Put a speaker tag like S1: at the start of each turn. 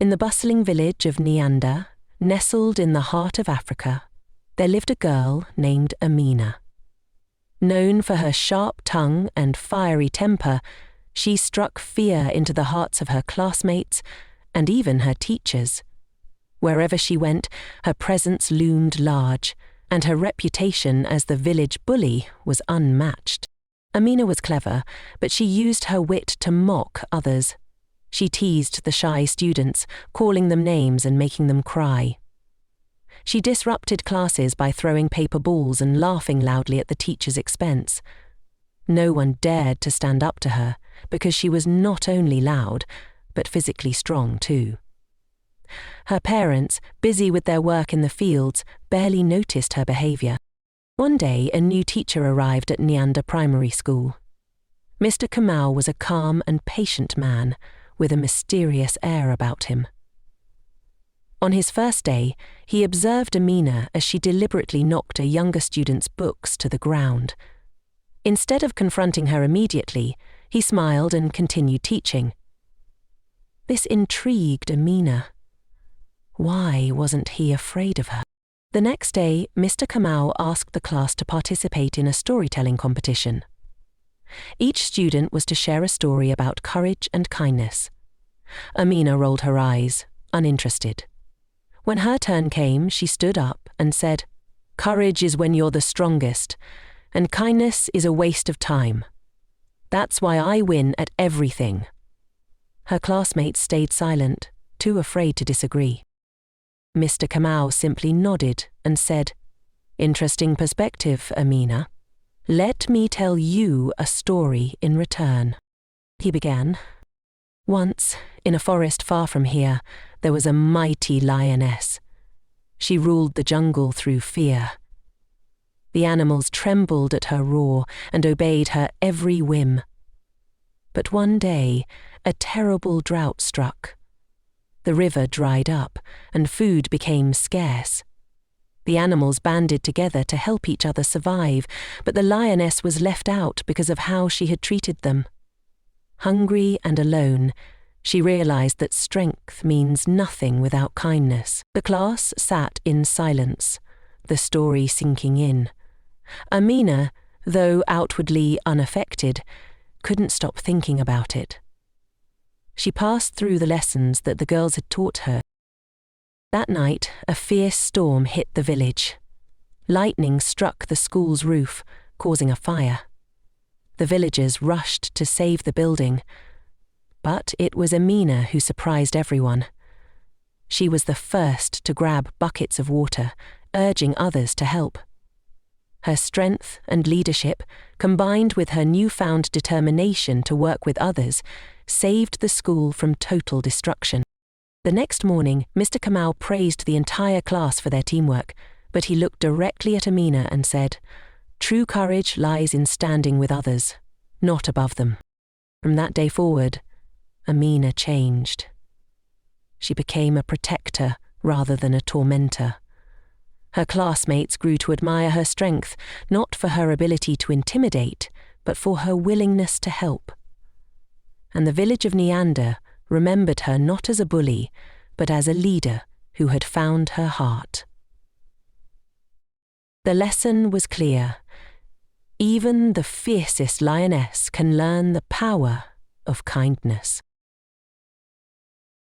S1: In the bustling village of Neander, nestled in the heart of Africa, there lived a girl named Amina. Known for her sharp tongue and fiery temper, she struck fear into the hearts of her classmates and even her teachers. Wherever she went, her presence loomed large, and her reputation as the village bully was unmatched. Amina was clever, but she used her wit to mock others. She teased the shy students, calling them names and making them cry. She disrupted classes by throwing paper balls and laughing loudly at the teacher's expense. No one dared to stand up to her, because she was not only loud, but physically strong too. Her parents, busy with their work in the fields, barely noticed her behaviour. One day, a new teacher arrived at Neander Primary School. Mr. Kamau was a calm and patient man, with a mysterious air about him. On his first day, he observed Amina as she deliberately knocked a younger student's books to the ground. Instead of confronting her immediately, he smiled and continued teaching. This intrigued Amina. Why wasn't he afraid of her? The next day, Mr. Kamau asked the class to participate in a storytelling competition. Each student was to share a story about courage and kindness. Amina rolled her eyes, uninterested. When her turn came, she stood up and said, "Courage is when you're the strongest, and kindness is a waste of time. That's why I win at everything." Her classmates stayed silent, too afraid to disagree. Mr. Kamau simply nodded and said, "Interesting perspective, Amina. Let me tell you a story in return." He began. Once, in a forest far from here, there was a mighty lioness. She ruled the jungle through fear. The animals trembled at her roar and obeyed her every whim. But one day, a terrible drought struck. The river dried up, and food became scarce. The animals banded together to help each other survive, but the lioness was left out because of how she had treated them. Hungry and alone, she realized that strength means nothing without kindness. The class sat in silence, the story sinking in. Amina, though outwardly unaffected, couldn't stop thinking about it. She passed through the lessons that the girls had taught her. That night, a fierce storm hit the village. Lightning struck the school's roof, causing a fire. The villagers rushed to save the building, but it was Amina who surprised everyone. She was the first to grab buckets of water, urging others to help. Her strength and leadership, combined with her newfound determination to work with others, saved the school from total destruction. The next morning, Mr. Kamau praised the entire class for their teamwork, but he looked directly at Amina and said, "True courage lies in standing with others, not above them." From that day forward, Amina changed. She became a protector rather than a tormentor. Her classmates grew to admire her strength, not for her ability to intimidate, but for her willingness to help. And the village of Neander remembered her not as a bully, but as a leader who had found her heart. The lesson was clear. Even the fiercest lioness can learn the power of kindness.